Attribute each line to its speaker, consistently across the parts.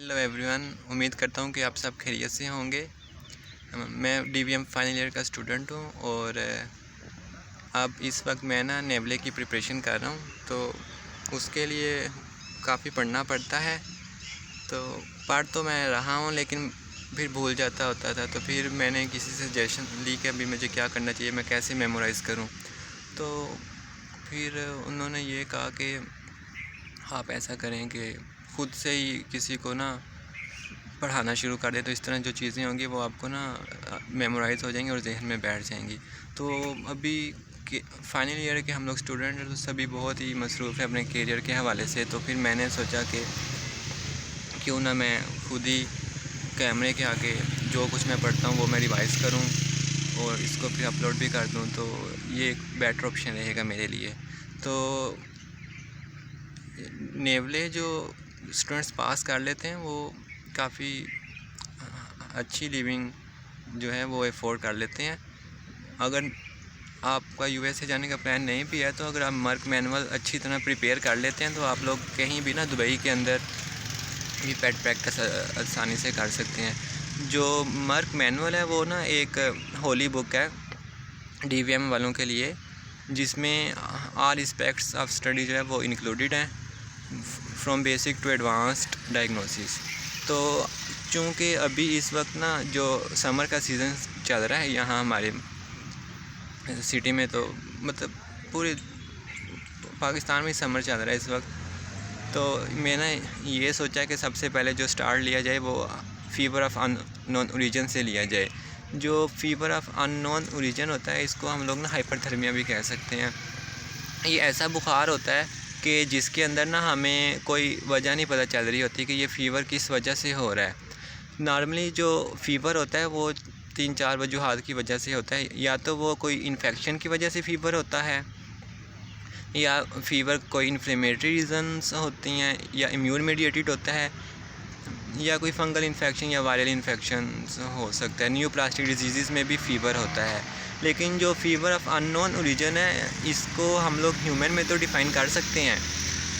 Speaker 1: Hello everyone, उम्मीद करता हूँ कि आप सब खैरियत से होंगे। मैं डीवीएम फाइनल ईयर का स्टूडेंट हूँ और अब इस वक्त मैं नेवले की प्रिपरेशन कर रहा हूँ, तो उसके लिए काफ़ी पढ़ना पड़ता है। तो पढ़ तो मैं रहा हूँ लेकिन फिर भूल जाता होता था, तो फिर मैंने किसी से सजेशन ली कि अभी मुझे क्या करना चाहिए, मैं कैसे मेमोराइज़ करूँ। तो फिर उन्होंने ये कहा कि आप ऐसा करें कि खुद से ही किसी को पढ़ाना शुरू कर दे, तो इस तरह जो चीज़ें होंगी वो आपको मेमोराइज़ हो जाएंगी और जहन में बैठ जाएंगी। तो अभी के फाइनल ईयर के हम लोग स्टूडेंट हैं, तो सभी बहुत ही मसरूफ़ हैं अपने करियर के हवाले से। तो फिर मैंने सोचा कि क्यों ना मैं खुद ही कैमरे के आगे जो कुछ मैं पढ़ता हूँ वो मैं रिवाइज़ करूँ और इसको फिर अपलोड भी कर दूँ, तो ये एक बेटर ऑप्शन रहेगा मेरे लिए। तो नेवले जो स्टूडेंट्स पास कर लेते हैं वो काफ़ी अच्छी लिविंग जो है वो अफोर्ड कर लेते हैं। अगर आपका यूएसए जाने का प्लान नहीं भी है, तो अगर आप मर्क मैनुअल अच्छी तरह प्रिपेयर कर लेते हैं तो आप लोग कहीं भी दुबई के अंदर भी पेट प्रैक्टिस आसानी से कर सकते हैं। जो मर्क मैनुअल है वो एक होली बुक है डीवीएम वालों के लिए, जिसमें ऑल एस्पेक्ट्स ऑफ स्टडी जो है वो इंक्लूडेड हैं, from basic to advanced diagnosis. तो चूँकि अभी इस वक्त जो समर का सीज़न चल रहा है यहाँ हमारे सिटी में, तो मतलब पूरे पाकिस्तान में समर चल रहा है इस वक्त, तो मैंने ये सोचा कि सबसे पहले जो स्टार्ट लिया जाए वो फ़ीवर ऑफ अननोन ओरिजिन से लिया जाए। जो फ़ीवर ऑफ अननोन ओरिजिन होता है, इसको हम लोग हाइपरथर्मिया भी कह सकते हैं। ये ऐसा बुखार होता है कि जिसके अंदर हमें कोई वजह नहीं पता चल रही होती कि ये फ़ीवर किस वजह से हो रहा है। नॉर्मली जो फ़ीवर होता है वो 3-4 वजूहात की वजह से होता है। या तो वो कोई इन्फेक्शन की वजह से फ़ीवर होता है, या फ़ीवर कोई इन्फ्लेमेटरी रीज़न्स होती हैं, या इम्यून मीडिएटेड होता है, या कोई फंगल इन्फेक्शन या वायरल इन्फेक्शन हो सकता है। न्यूप्लास्टिक डिजीज़ में भी फ़ीवर होता है। लेकिन जो फ़ीवर ऑफ अननोन ओरिजिन है, इसको हम लोग ह्यूमन में तो डिफ़ाइन कर सकते हैं,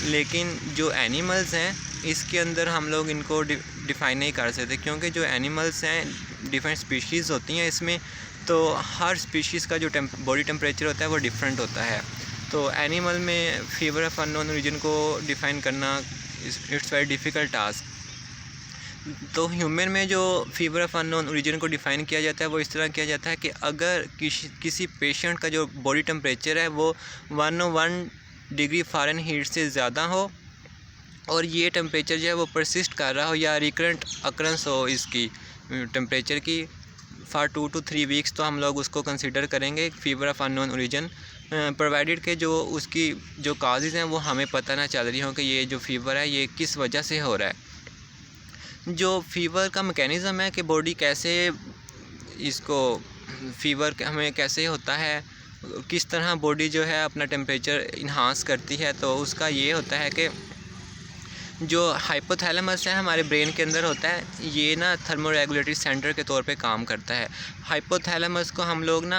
Speaker 1: लेकिन जो एनिमल्स हैं इसके अंदर हम लोग इनको डिफ़ाइन नहीं कर सकते, क्योंकि जो एनिमल्स हैं डिफरेंट स्पीशीज़ होती हैं इसमें, तो हर स्पीशीज़ का जो बॉडी टेम्परेचर होता है वो डिफरेंट होता है। तो एनिमल में फ़ीवर ऑफ अननोन ओरिजिन को डिफ़ाइन करना इट्स वेरी डिफ़िकल्ट टास्क। तो ह्यूमन में जो फ़ीवर ऑफ अननोन ओरिजिन को डिफ़ाइन किया जाता है वो इस तरह किया जाता है कि अगर किसी पेशेंट का जो बॉडी टेम्परेचर है वो 101 डिग्री फ़ारेनहीट से ज़्यादा हो, और ये टेम्परेचर जो है वो परसिस्ट कर रहा हो, या रिकरेंट अकरेंस हो इसकी टेम्परेचर की फॉर 2 to 3 वीक्स, तो हम लोग उसको कंसिडर करेंगे fever of unknown origin, provided के जो उसकी जो काजेज़ हैं वो हमें पता ना चल रही हो कि ये जो फ़ीवर है ये किस वजह से हो रहा है। जो फ़ीवर का मैकेनिज़्म है कि बॉडी कैसे इसको फ़ीवर हमें कैसे होता है, किस तरह बॉडी जो है अपना टेम्परेचर इन्हांस करती है, तो उसका ये होता है कि जो हाइपोथैलेमस है हमारे ब्रेन के अंदर होता है, ये थर्मोरेगुलेटरी सेंटर के तौर पे काम करता है। हाइपोथैलेमस को हम लोग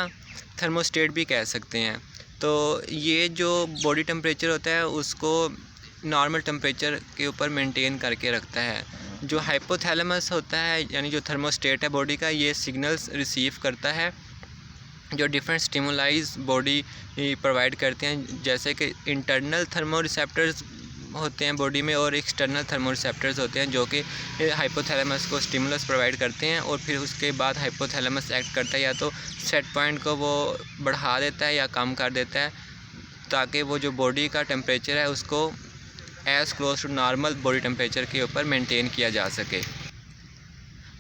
Speaker 1: थर्मोस्टेट भी कह सकते हैं। तो ये जो बॉडी टेम्परेचर होता है उसको नॉर्मल टेम्परेचर के ऊपर मेंटेन करके रखता है। जो हाइपोथैलेमस होता है यानी जो थर्मोस्टेट है बॉडी का, ये सिग्नल्स रिसीव करता है जो डिफरेंट स्टिमुलाइज बॉडी प्रोवाइड करते हैं, जैसे कि इंटरनल थर्मो रिसेप्टर्स होते हैं बॉडी में, और एक्सटर्नल थर्मो रिसेप्टर्स होते हैं जो कि हाइपोथैलेमस को स्टिमुलस प्रोवाइड करते हैं, और फिर उसके बाद हाइपोथैलेमस एक्ट करता है, या तो सेट पॉइंट को वो बढ़ा देता है या कम कर देता है, ताकि वो जो बॉडी का टेम्परेचर है उसको as close to normal body temperature के ऊपर मेंटेन किया जा सके।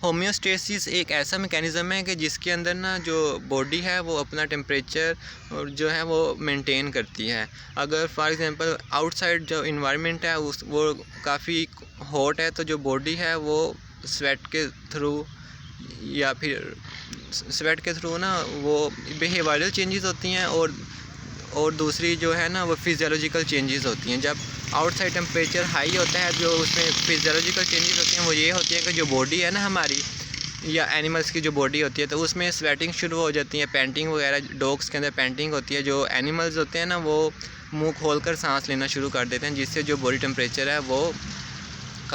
Speaker 1: होम्योस्टेसिस एक ऐसा मैकेनिज़्म है कि जिसके अंदर जो बॉडी है वो अपना टेम्परेचर और जो है वो मेंटेन करती है। अगर फॉर एग्जांपल आउटसाइड जो इन्वायरमेंट है वो काफ़ी हॉट है, तो जो बॉडी है वो स्वेट के थ्रू या फिर स्वेट के थ्रू वो बिहेवियरल चेंजेस होती हैं, और दूसरी जो है वो फिजियोलॉजिकल चेंजेस होती हैं। जब आउटसाइड टेम्परेचर हाई होता है, जो उसमें फिजियोलॉजिकल चेंजेस होती हैं वो ये होती है कि जो बॉडी है हमारी या एनिमल्स की जो बॉडी होती है, तो उसमें स्वेटिंग शुरू हो जाती है, पेंटिंग वगैरह, डॉग्स के अंदर पेंटिंग होती है। जो एनिमल्स होते हैं वो मुंह खोलकर सांस लेना शुरू कर देते हैं, जिससे जो बॉडी टेम्परेचर है वो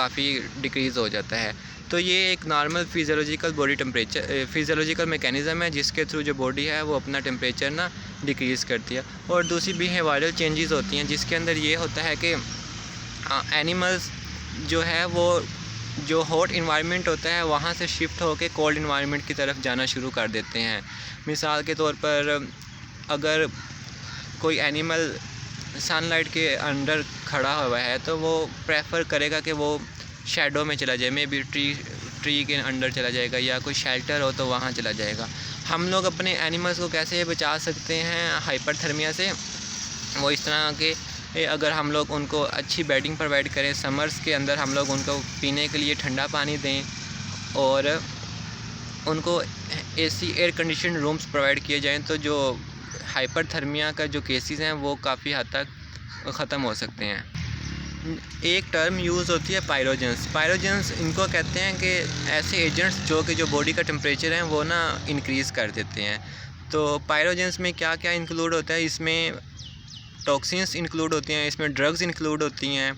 Speaker 1: काफ़ी डिक्रीज़ हो जाता है। तो ये एक नॉर्मल फिज़ियोलॉजिकल बॉडी टेम्परेचर फिज़ियोलॉजिकल मैकेनिज़्म है जिसके थ्रू जो बॉडी है वो अपना टेम्परेचर ना डिक्रीज़ करती है। और दूसरी बिहेवियरल चेंजेस होती हैं जिसके अंदर ये होता है कि एनिमल्स जो है वो जो हॉट इन्वायरमेंट होता है वहाँ से शिफ्ट होकर कोल्ड इन्वायरमेंट की तरफ जाना शुरू कर देते हैं। मिसाल के तौर पर अगर कोई एनिमल सनलाइट के अंडर खड़ा हुआ है तो वो प्रेफर करेगा कि वो शैडो में चला जाए, मे बी ट्री के अंडर चला जाएगा, या कोई शेल्टर हो तो वहाँ चला जाएगा। हम लोग अपने एनिमल्स को कैसे बचा सकते हैं हाइपरथर्मिया से? वो इस तरह के अगर हम लोग उनको अच्छी बेडिंग प्रोवाइड करें, समर्स के अंदर हम लोग उनको पीने के लिए ठंडा पानी दें और उनको AC air condition rooms provide किए जाएं, तो जो हाइपरथर्मिया का जो केसेस हैं वो काफ़ी हद तक ख़त्म हो सकते हैं। एक टर्म यूज़ होती है पायरोजेंस। पायरोजेंस इनको कहते हैं कि ऐसे एजेंट्स जो कि जो बॉडी का टेम्परेचर है वो ना इंक्रीज़ कर देते हैं। तो पायरोजेंस में क्या क्या इंक्लूड होता है? इसमें टॉक्सिन्स इंक्लूड होती हैं, इसमें ड्रग्स इंक्लूड होती हैं,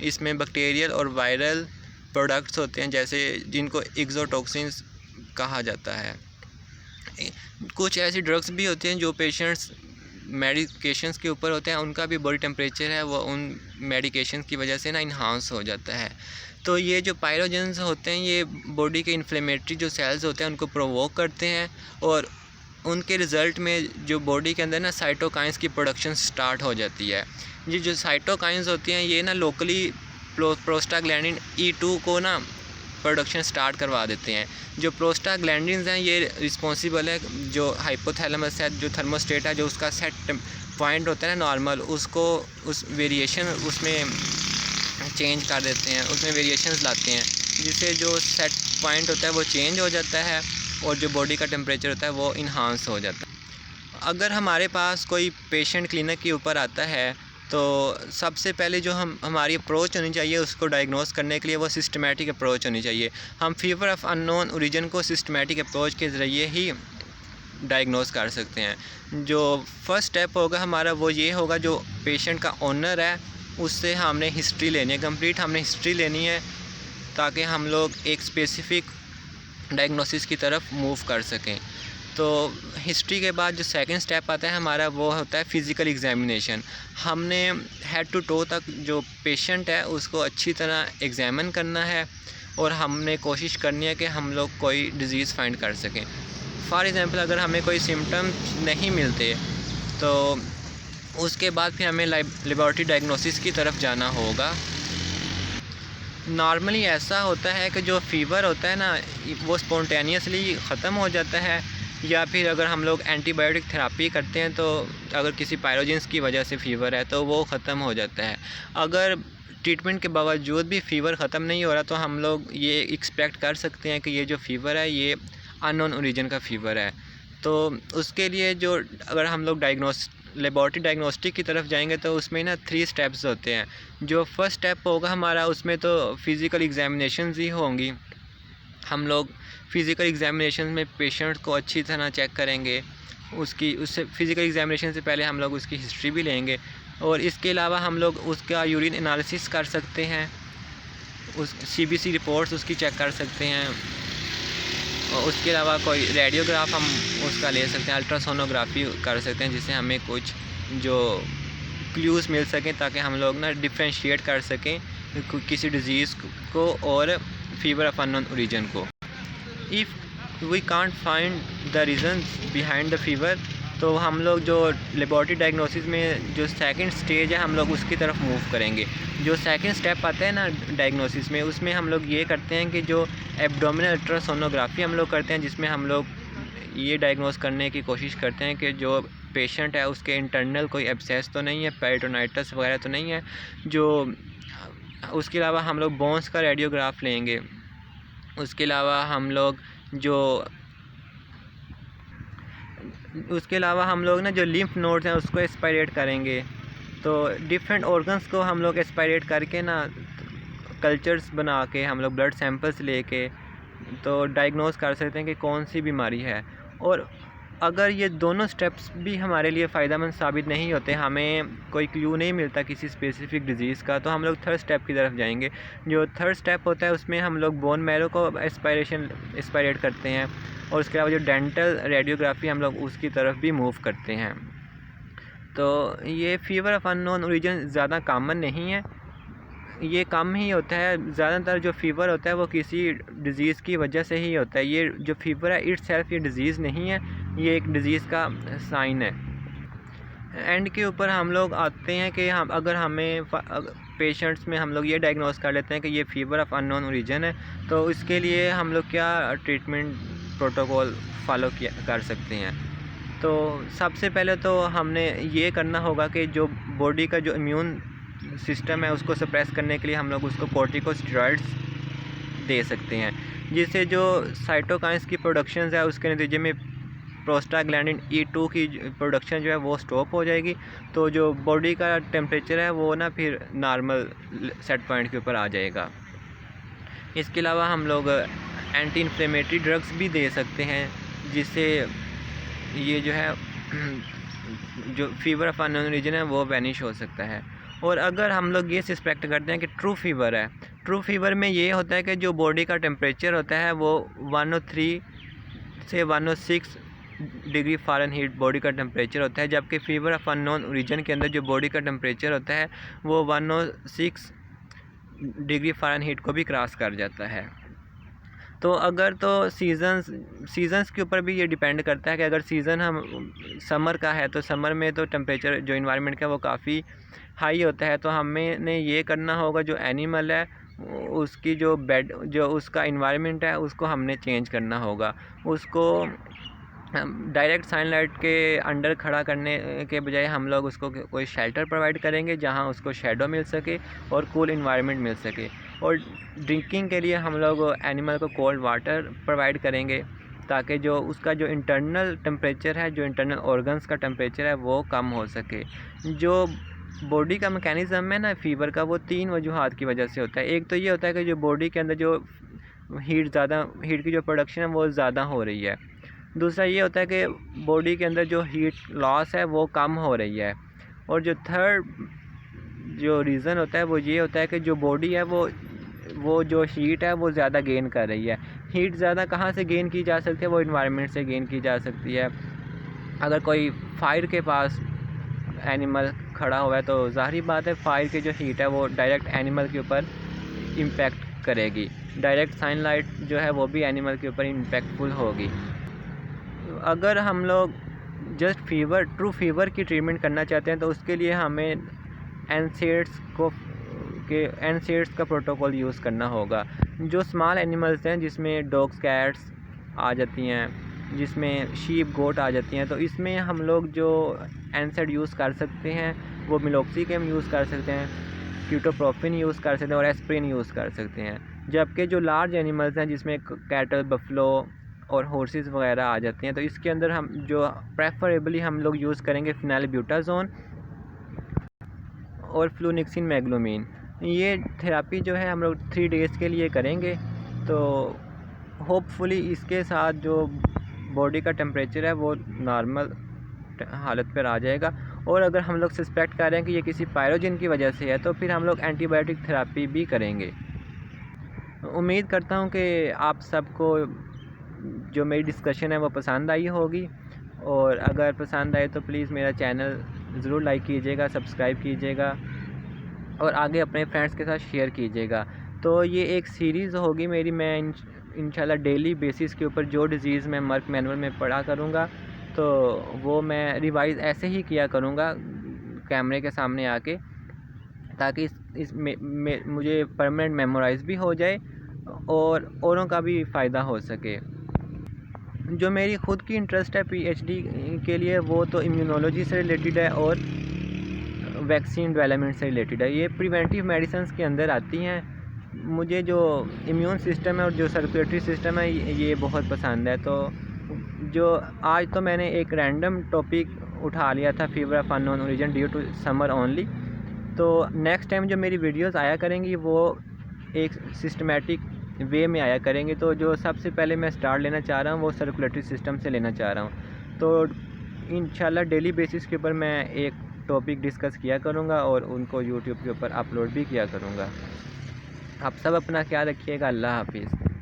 Speaker 1: इसमें बैक्टीरियल और वायरल प्रोडक्ट्स होते हैं जैसे जिनको एक्सोटॉक्सिन्स कहा जाता है। कुछ ऐसी ड्रग्स भी होती हैं जो पेशेंट्स मेडिकेशंस के ऊपर होते हैं, उनका भी बॉडी टेम्परेचर है वो उन मेडिकेशंस की वजह से ना इन्हांस हो जाता है। तो ये जो पायरोजेंस होते हैं ये बॉडी के इन्फ्लेमेटरी जो सेल्स होते हैं उनको प्रोवोक करते हैं और उनके रिज़ल्ट में जो बॉडी के अंदर ना साइटोकाइंस की प्रोडक्शन स्टार्ट हो जाती है। ये जो साइटोकाइंस होती हैं ये ना लोकली प्रोस्टाग्लैंडिन E2 को ना प्रोडक्शन स्टार्ट करवा देते हैं। जो प्रोस्टाग्लैंडिन्स हैं ये रिस्पॉन्सिबल है, जो हाइपोथैलेमस है, जो थर्मोस्टेट है, जो उसका सेट पॉइंट होता है ना नॉर्मल, उसको उस वेरिएशन उसमें चेंज कर देते हैं, उसमें वेरिएशंस लाते हैं जिससे जो सेट पॉइंट होता है वो चेंज हो जाता है और जो बॉडी का टेम्परेचर होता है वो इन्हांस हो जाता है। अगर हमारे पास कोई पेशेंट क्लिनिक के ऊपर आता है तो सबसे पहले जो हमारी अप्रोच होनी चाहिए उसको डायग्नोस करने के लिए वो सिस्टमेटिक अप्रोच होनी चाहिए। हम फीवर ऑफ अननोन ओरिजिन को सिस्टमेटिक अप्रोच के ज़रिए ही डायग्नोस कर सकते हैं। जो फर्स्ट स्टेप होगा हमारा वो ये होगा, जो पेशेंट का ओनर है उससे हमने हिस्ट्री लेनी है, कंप्लीट हमने हिस्ट्री लेनी है ताकि हम लोग एक स्पेसिफ़िक डायग्नोसिस की तरफ मूव कर सकें। तो हिस्ट्री के बाद जो सेकंड स्टेप आता है हमारा वो होता है फ़िज़िकल एग्ज़ामिनेशन। हमने हेड टू टो तक जो पेशेंट है उसको अच्छी तरह एग्ज़ामिन करना है और हमने कोशिश करनी है कि हम लोग कोई डिज़ीज़ फाइंड कर सकें। फॉर एग्ज़ाम्पल अगर हमें कोई सिम्टम्स नहीं मिलते तो उसके बाद फिर हमें लेबॉरेटरी डायग्नोसिस की तरफ जाना होगा। नॉर्मली ऐसा होता है कि जो फ़ीवर होता है ना वो स्पॉन्टेनियसली ख़त्म हो जाता है, या फिर अगर हम लोग एंटीबायोटिक थेरेपी करते हैं तो अगर किसी पायरोजेंस की वजह से फ़ीवर है तो वो ख़त्म हो जाता है। अगर ट्रीटमेंट के बावजूद भी फ़ीवर ख़त्म नहीं हो रहा तो हम लोग ये एक्सपेक्ट कर सकते हैं कि ये जो फ़ीवर है ये अननोन ओरिजिन का फ़ीवर है। तो उसके लिए जो अगर हम लोग लेबॉरेटरी डायग्नोस्टिक की तरफ जाएंगे तो उसमें ना 3 स्टेप्स होते हैं। जो फर्स्ट स्टेप होगा हमारा उसमें तो फ़िज़िकल एग्ज़ामिनेशंस ही होंगी। हम लोग फ़िज़िकल एग्ज़ामिनेशन में पेशेंट को अच्छी तरह चेक करेंगे, उससे फ़िज़िकल एग्ज़ामिनेशन से पहले हम लोग उसकी हिस्ट्री भी लेंगे और इसके अलावा हम लोग उसका यूरिन एनालिसिस कर सकते हैं, उस CBC रिपोर्ट्स उसकी चेक कर सकते हैं और उसके अलावा कोई रेडियोग्राफ हम उसका ले सकते हैं, अल्ट्रासोनोग्राफी कर सकते हैं जिससे हमें कुछ जो क्लूज़ मिल सकें ताकि हम लोग ना डिफ्रेंशिएट कर सकें किसी डिज़ीज़ को और फीवर ऑफ अननोन ओरिजिन को। If we can't find the reasons behind the fever तो हम लोग जो लेबॉरेटरी डायग्नोसिस में जो सेकंड स्टेज है हम लोग उसकी तरफ मूव करेंगे। जो सेकंड स्टेप आता है ना डायग्नोसिस में उसमें हम लोग ये करते हैं कि जो एब्डोमिनल अल्ट्रासोनोग्राफी हम लोग करते हैं जिसमें हम लोग ये डायग्नोस करने की कोशिश करते हैं कि जो पेशेंट है उसके इंटरनल कोई एब्सेस तो नहीं है, पेरिटोनाइटिस वगैरह तो नहीं है। जो उसके अलावा हम लोग बोन्स का रेडियोग्राफ लेंगे। उसके अलावा हम लोग ना जो लिम्फ नोड्स हैं उसको एस्पायरेट करेंगे। तो डिफरेंट ऑर्गन्स को हम लोग एस्पायरेट करके ना कल्चर्स बना के हम लोग ब्लड सैंपल्स लेके तो डायग्नोस कर सकते हैं कि कौन सी बीमारी है। और
Speaker 2: अगर ये दोनों स्टेप्स भी हमारे लिए फ़ायदेमंद साबित नहीं होते, हमें कोई क्लू नहीं मिलता किसी स्पेसिफिक डिज़ीज़ का, तो हम लोग थर्ड स्टेप की तरफ जाएंगे। जो थर्ड स्टेप होता है उसमें हम लोग बोन मैरो को एस्पायरेट करते हैं, और उसके अलावा जो डेंटल रेडियोग्राफी हम लोग उसकी तरफ भी मूव करते हैं। तो ये फीवर ऑफ अननोन ओरिजिन ज़्यादा कॉमन नहीं है, ये कम ही होता है। ज़्यादातर जो फ़ीवर होता है वो किसी डिज़ीज़ की वजह से ही होता है। ये जो फ़ीवर है इट्सेल्फ ये डिज़ीज़ नहीं है, ये एक डिज़ीज़ का साइन है। एंड के ऊपर हम लोग आते हैं कि हम अगर हमें पेशेंट्स में हम लोग ये डायग्नोस कर लेते हैं कि ये फ़ीवर ऑफ अननोन ओरिजिन है, तो इसके लिए हम लोग क्या ट्रीटमेंट प्रोटोकॉल फॉलो कर सकते हैं। तो सबसे पहले तो हमने ये करना होगा कि जो बॉडी का जो इम्यून सिस्टम है उसको सप्रेस करने के लिए हम लोग उसको कॉर्टिकोस्टेरॉइड्स दे सकते हैं, जिससे जो साइटोकाइंस की प्रोडक्शन है उसके नतीजे में प्रोस्टाग्लैंडिन E2 की प्रोडक्शन जो है वो स्टॉप हो जाएगी। तो जो बॉडी का टेम्परेचर है वो ना फिर नॉर्मल सेट पॉइंट के ऊपर आ जाएगा। इसके अलावा हम लोग एंटी इन्फ्लेमेटरी ड्रग्स भी दे सकते हैं, जिससे ये जो है जो फीवर ऑफ अननोन रीजन है वो वैनिश हो सकता है। और अगर हम लोग ये सस्पेक्ट करते हैं कि ट्रू फीवर है, ट्रू फीवर में ये होता है कि जो बॉडी का टेम्परेचर होता है वो 103 से 106 डिग्री फ़ारेनहीट बॉडी का टेम्परेचर होता है, जबकि फीवर ऑफ अननोन रीजन के अंदर जो बॉडी का टेम्परेचर होता है वो 106 डिग्री फ़ारेनहीट को भी क्रॉस कर जाता है। तो अगर तो सीज़न्स के ऊपर भी ये डिपेंड करता है कि अगर सीज़न हम समर का है तो समर में तो टेम्परेचर जो इन्वायरमेंट का वो काफ़ी हाई होता है, तो हमें ये करना होगा जो एनिमल है उसकी जो बेड जो उसका इन्वायरमेंट है उसको हमने चेंज करना होगा। उसको डायरेक्ट सनलाइट के अंडर खड़ा करने के बजाय हम लोग उसको कोई शेल्टर प्रोवाइड करेंगे जहां उसको शेडो मिल सके और कूल इन्वायरमेंट मिल सके। और ड्रिंकिंग के लिए हम लोग एनिमल को कोल्ड वाटर प्रोवाइड करेंगे, ताकि जो उसका जो इंटरनल टेम्परेचर है, जो इंटरनल ऑर्गन्स का टेम्परेचर है वो कम हो सके। जो बॉडी का मैकेनिज़्म है ना फीवर का, वो 3 वजूहात की वजह से होता है। एक तो ये होता है कि जो बॉडी के अंदर जो हीट की जो प्रोडक्शन है वो ज़्यादा हो रही है। दूसरा ये होता है कि बॉडी के अंदर जो हीट लॉस है वो कम हो रही है। और जो थर्ड जो रीज़न होता है वो ये होता है कि जो बॉडी है वो जो हीट है वो ज़्यादा गेन कर रही है। हीट ज़्यादा कहाँ से गेन की जा सकती है? वो इन्वायरमेंट से गेन की जा सकती है। अगर कोई फायर के पास एनिमल खड़ा हुआ है तो ज़ाहिर बात है फायर की जो हीट है वो डायरेक्ट एनिमल के ऊपर इम्पैक्ट करेगी। डायरेक्ट सनलाइट जो है वो भी एनिमल के ऊपर इम्पैक्टफुल होगी। अगर हम लोग जस्ट ट्रू फीवर की ट्रीटमेंट करना चाहते हैं तो उसके लिए हमें एनसेड्स का प्रोटोकॉल यूज़ करना होगा। जो स्मॉल एनिमल्स हैं जिसमें डॉग्स कैट्स आ जाती हैं, जिसमें शीप गोट आ जाती हैं, तो इसमें हम लोग जो एनसेड यूज़ कर सकते हैं वो मिलोक्सिकेम यूज़ कर सकते हैं, कीटोप्रोफिन यूज़ कर सकते हैं और एस्प्रिन यूज़ कर सकते हैं। जबकि जो लार्ज एनिमल्स हैं जिसमें कैटल, बफलो और हॉर्सेस वगैरह आ जाते हैं, तो इसके अंदर हम जो प्रेफरेबली हम लोग यूज़ करेंगे फिनाइलब्यूटाज़ोन और फ्लूनिक्सिन मैग्लोमीन। ये थेरापी जो है हम लोग 3 डेज़ के लिए करेंगे। तो होपफुली इसके साथ जो बॉडी का टेम्परेचर है वो नॉर्मल हालत पर आ जाएगा। और अगर हम लोग सस्पेक्ट कर रहे हैं कि ये किसी पायरोजन की वजह से है तो फिर हम लोग एंटीबायोटिक थेरापी भी करेंगे। उम्मीद करता हूँ कि आप सबको जो मेरी डिस्कशन है वो पसंद आई होगी, और अगर पसंद आए तो प्लीज़ मेरा चैनल ज़रूर लाइक कीजिएगा, सब्सक्राइब कीजिएगा और आगे अपने फ्रेंड्स के साथ शेयर कीजिएगा। तो ये एक सीरीज़ होगी मेरी, मैं इंशाल्लाह डेली बेसिस के ऊपर जो डिज़ीज़ मैं मर्क मैनुअल में पढ़ा करूँगा तो वो मैं रिवाइज़ ऐसे ही किया करूँगा कैमरे के सामने आके, ताकि मुझे परमानेंट मेमोराइज़ भी हो जाए और औरों का भी फ़ायदा हो सके। जो मेरी ख़ुद की इंटरेस्ट है PhD के लिए वो तो इम्यूनोलॉजी से रिलेटेड है और वैक्सीन डेवलपमेंट से रिलेटेड है। ये प्रिवेंटिव मेडिसिन के अंदर आती हैं। मुझे जो इम्यून सिस्टम है और जो सर्कुलेटरी सिस्टम है ये बहुत पसंद है। तो जो आज तो मैंने एक रैंडम टॉपिक उठा लिया था, fever of unknown origin due to summer only. तो नेक्स्ट टाइम जो मेरी वीडियोस आया करेंगी वो एक सिस्टमेटिक वे में आया करेंगे। तो जो सबसे पहले मैं स्टार्ट लेना चाह रहा हूँ वो सर्कुलेटरी सिस्टम से लेना चाह रहा हूँ। तो इंशाल्लाह डेली बेसिस के ऊपर मैं एक टॉपिक डिस्कस किया करूँगा और उनको यूट्यूब के ऊपर अपलोड भी किया करूँगा। आप सब अपना ख्याल रखिएगा। अल्लाह हाफिज़।